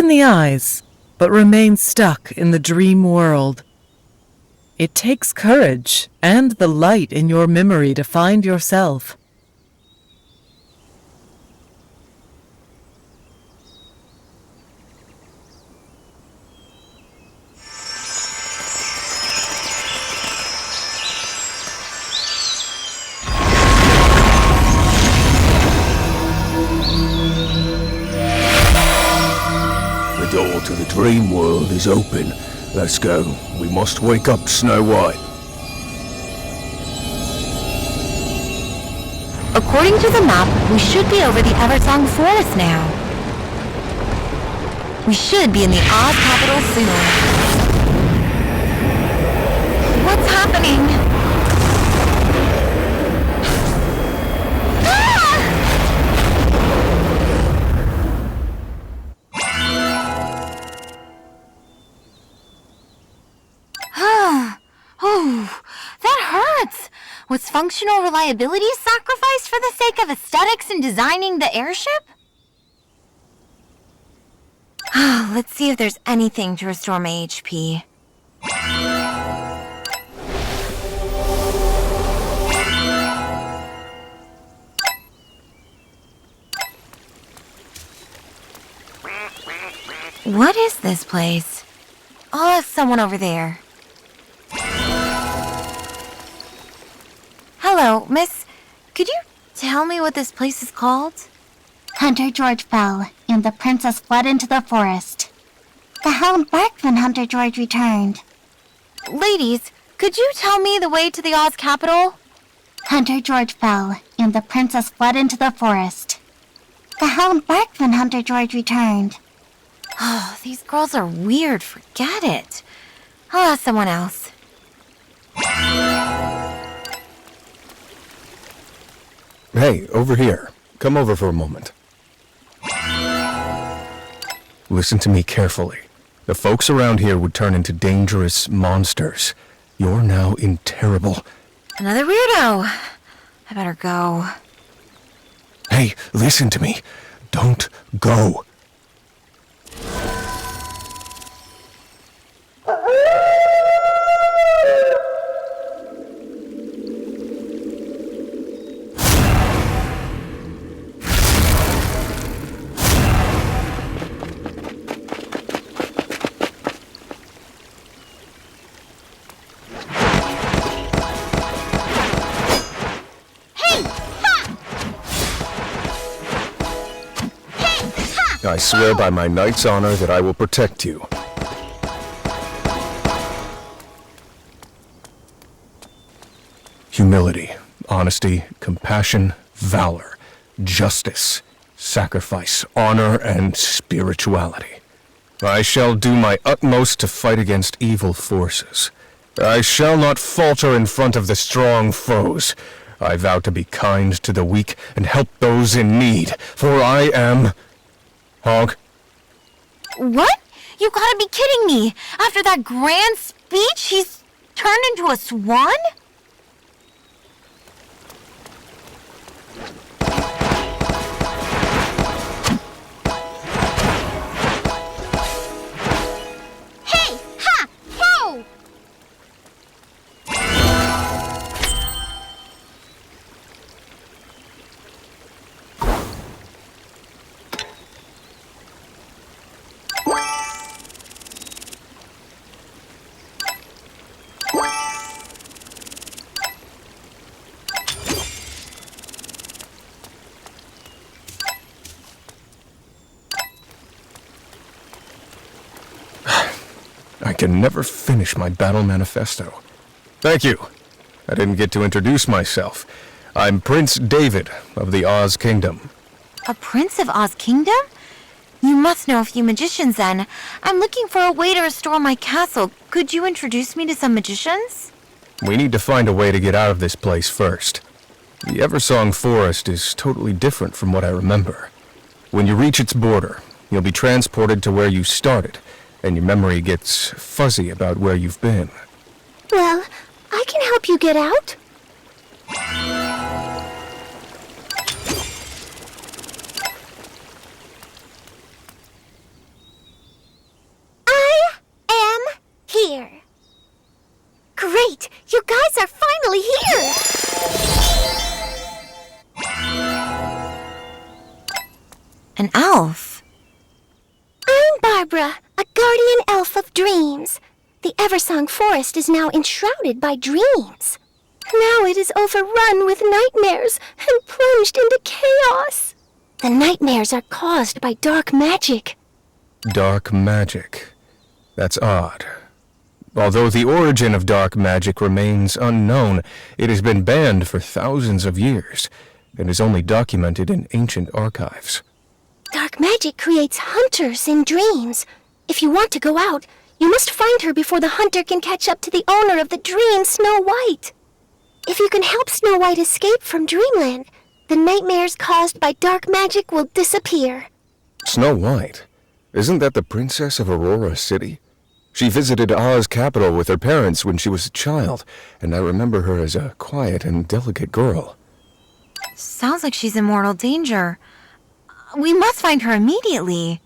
Open the eyes, but remain stuck in the dream world. It takes courage and the light in your memory to find yourself. The door to the dream world is open. Let's go. We must wake up Snow White. According to the map, we should be over the Eversong Forest now. We should be in the Oz capital soon. What's happening? Was functional reliability sacrificed for the sake of aesthetics in designing the airship? Let's see if there's anything to restore my HP. What is this place? I'll ask someone over there. Hello, miss. Could you tell me what this place is called? Hunter George fell, and the princess fled into the forest. The hound barked when Hunter George returned. Ladies, could you tell me the way to the Oz capital? Hunter George fell, and the princess fled into the forest. The hound barked when Hunter George returned. Oh, these girls are weird. Forget it. I'll ask someone else. Hey, over here. Come over for a moment. Listen to me carefully. The folks around here would turn into dangerous monsters. You're now in terrible... Another weirdo. I better go. Hey, listen to me. Don't go. I swear by my knight's honor that I will protect you. Humility, honesty, compassion, valor, justice, sacrifice, honor, and spirituality. I shall do my utmost to fight against evil forces. I shall not falter in front of the strong foes. I vow to be kind to the weak and help those in need, for I am... Hog. What? You gotta be kidding me! After that grand speech, he's turned into a swan? Hey! Ha! Ho! I can never finish my battle manifesto. Thank you. I didn't get to introduce myself. I'm Prince David of the Oz Kingdom. A prince of Oz Kingdom? You must know a few magicians then. I'm looking for a way to restore my castle. Could you introduce me to some magicians? We need to find a way to get out of this place first. The Eversong Forest is totally different from what I remember. When you reach its border, you'll be transported to where you started, and your memory gets fuzzy about where you've been. Well, I can help you get out. Great! You guys are finally here! An elf? I'm Barbara, a guardian elf of dreams. The Eversong Forest is now enshrouded by dreams. Now it is overrun with nightmares and plunged into chaos. The nightmares are caused by dark magic. Dark magic. That's odd. Although the origin of dark magic remains unknown, it has been banned for thousands of years and is only documented in ancient archives. Dark magic creates hunters in dreams. If you want to go out, you must find her before the hunter can catch up to the owner of the dream, Snow White. If you can help Snow White escape from Dreamland, the nightmares caused by dark magic will disappear. Snow White? Isn't that the princess of Aurora City? She visited Oz capital with her parents when she was a child, and I remember her as a quiet and delicate girl. Sounds like she's in mortal danger. We must find her immediately.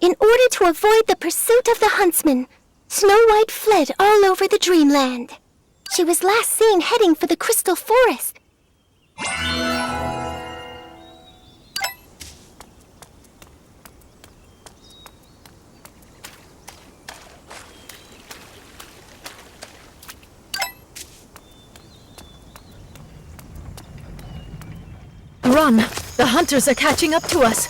In order to avoid the pursuit of the huntsman, Snow White fled all over the Dreamland. She was last seen heading for the Crystal Forest. Run! The hunters are catching up to us.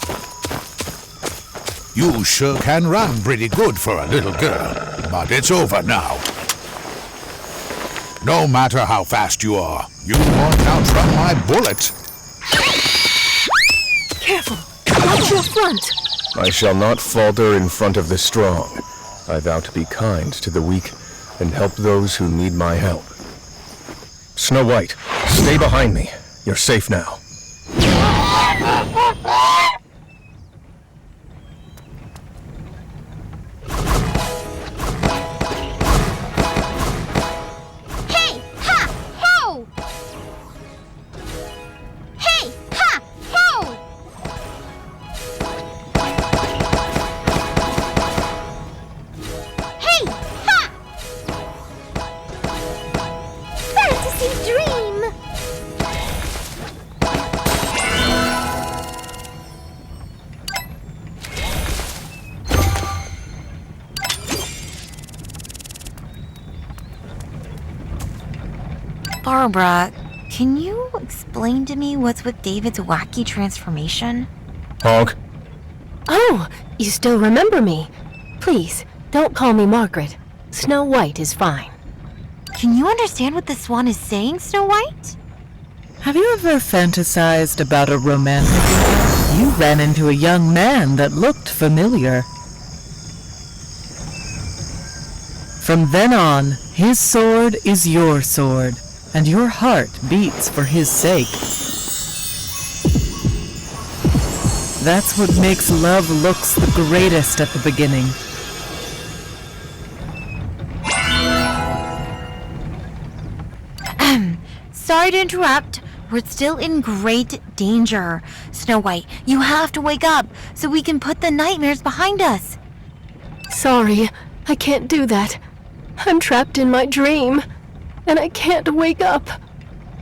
You sure can run pretty good for a little girl, but it's over now. No matter how fast you are, you won't outrun my bullet. Careful! Watch your front! I shall not falter in front of the strong. I vow to be kind to the weak and help those who need my help. Snow White, stay behind me. You're safe now. Hey! Ha! Ho! Hey! Ha! Ho! Hey! Ha! Fantasy dream! Barbara, can you explain to me what's with David's wacky transformation? Honk. Oh, you still remember me. Please, don't call me Margaret. Snow White is fine. Can you understand what the swan is saying, Snow White? Have you ever fantasized about a romantic love? You ran into a young man that looked familiar. From then on, his sword is your sword, and your heart beats for his sake. That's what makes love looks the greatest at the beginning. Sorry to interrupt. We're still in great danger. Snow White, you have to wake up so we can put the nightmares behind us. Sorry, I can't do that. I'm trapped in my dream, and I can't wake up.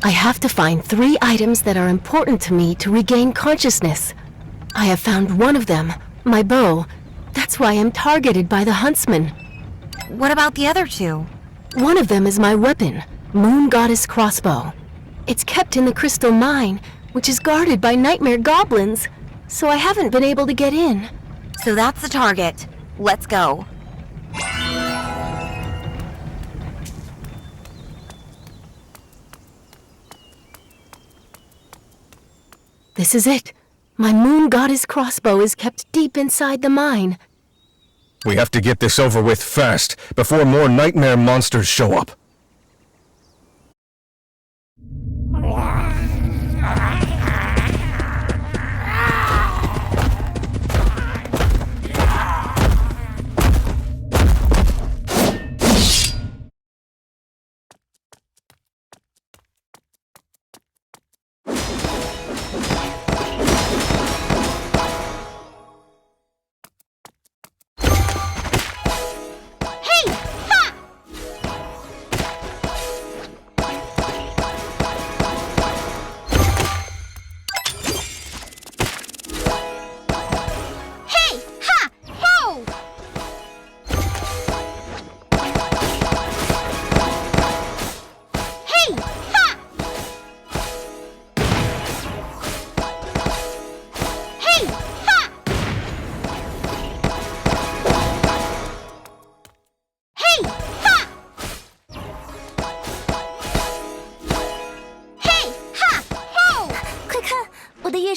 I have to find 3 items that are important to me to regain consciousness. I have found one of them, my bow. That's why I'm targeted by the huntsman. What about the other 2? One of them is my weapon, Moon Goddess Crossbow. It's kept in the Crystal Mine, which is guarded by nightmare goblins, so I haven't been able to get in. So that's the target. Let's go. This is it. My Moon Goddess Crossbow is kept deep inside the mine. We have to get this over with fast, before more nightmare monsters show up.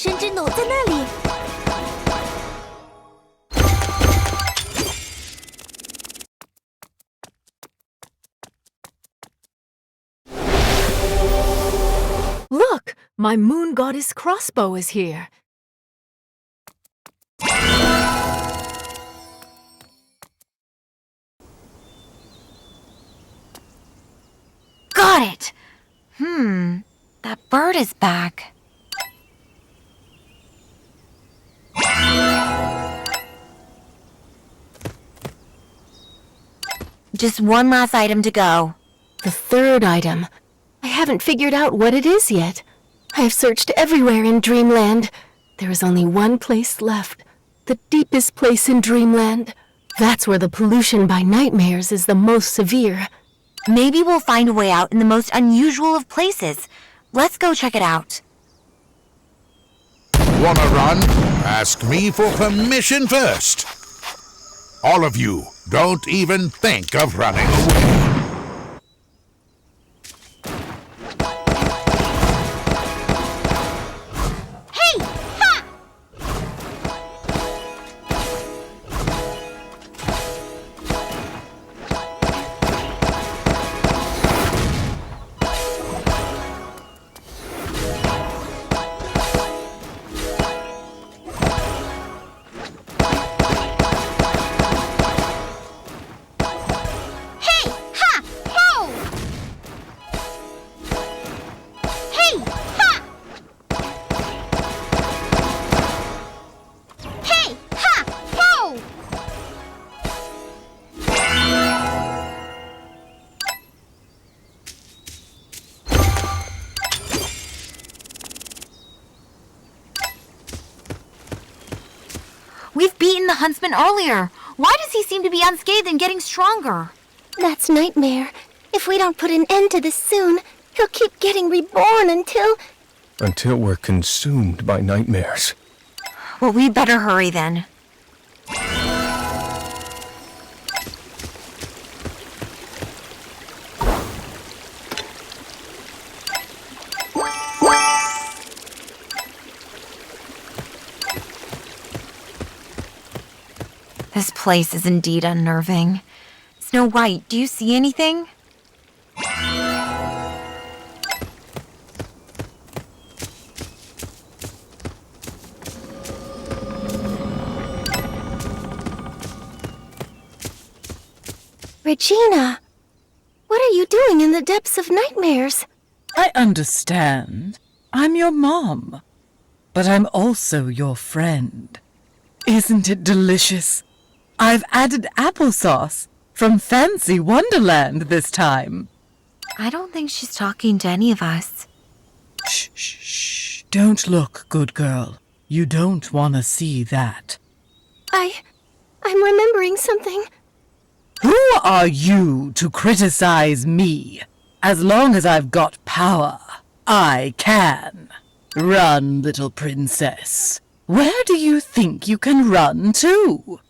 身之怒在那里。Look! My moon goddess crossbow is here. Got it! That bird is back. Just one last item to go. The third item. I haven't figured out what it is yet. I have searched everywhere in Dreamland. There is only one place left. The deepest place in Dreamland. That's where the pollution by nightmares is the most severe. Maybe we'll find a way out in the most unusual of places. Let's go check it out. Wanna run? Ask me for permission first. All of you, don't even think of running away. We've beaten the huntsman earlier. Why does he seem to be unscathed and getting stronger? That's Nightmare. If we don't put an end to this soon, he'll keep getting reborn until... Until we're consumed by nightmares. Well, we better hurry then. This place is indeed unnerving. Snow White, do you see anything? Regina, what are you doing in the depths of nightmares? I understand. I'm your mom. But I'm also your friend. Isn't it delicious? I've added applesauce from Fancy Wonderland this time. I don't think she's talking to any of us. Shh, shh, shh. Don't look, good girl. You don't want to see that. I'm remembering something. Who are you to criticize me? As long as I've got power, I can. Run, little princess. Where do you think you can run to?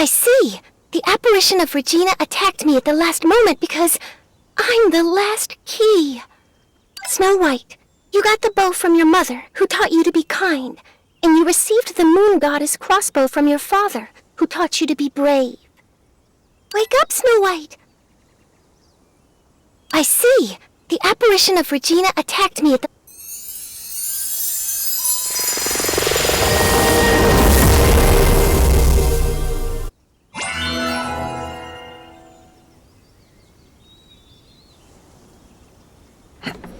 I see. The apparition of Regina attacked me at the last moment because I'm the last key. Snow White, you got the bow from your mother, who taught you to be kind, and you received the moon goddess crossbow from your father, who taught you to be brave. Wake up, Snow White! I see. The apparition of Regina attacked me at the...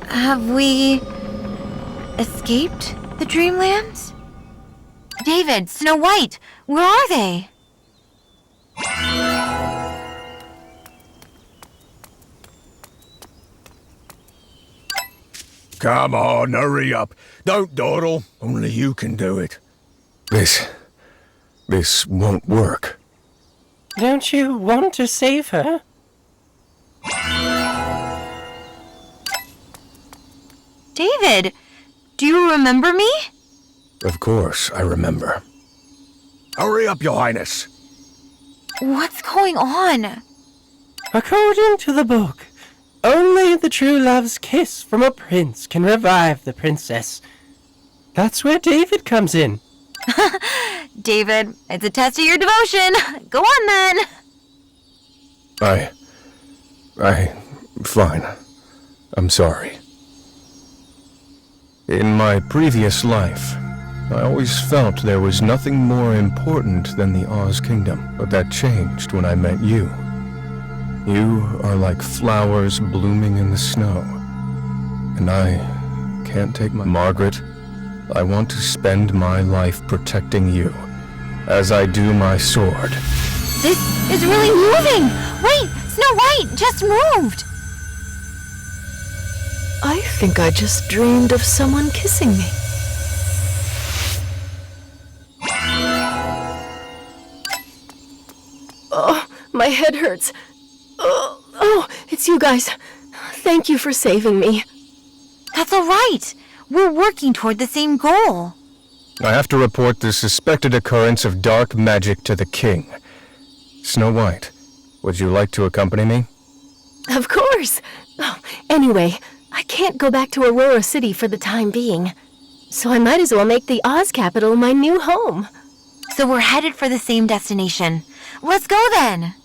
Have we escaped the Dreamlands? David, Snow White, where are they? Come on, hurry up. Don't dawdle. Only you can do it. This won't work. Don't you want to save her? David, do you remember me? Of course, I remember. Hurry up, Your Highness. What's going on? According to the book, only the true love's kiss from a prince can revive the princess. That's where David comes in. David, it's a test of your devotion. Go on then. Fine. I'm sorry. In my previous life, I always felt there was nothing more important than the Oz Kingdom, but that changed when I met you. You are like flowers blooming in the snow, and I can't take my... Margaret, I want to spend my life protecting you, as I do my sword. This is really moving. Wait, Snow White just moved. I think I just dreamed of someone kissing me. Oh, my head hurts. Oh, it's you guys. Thank you for saving me. That's all right. We're working toward the same goal. I have to report the suspected occurrence of dark magic to the king. Snow White, would you like to accompany me? Of course. Oh, anyway, I can't go back to Aurora City for the time being. So I might as well make the Oz capital my new home. So we're headed for the same destination. Let's go then.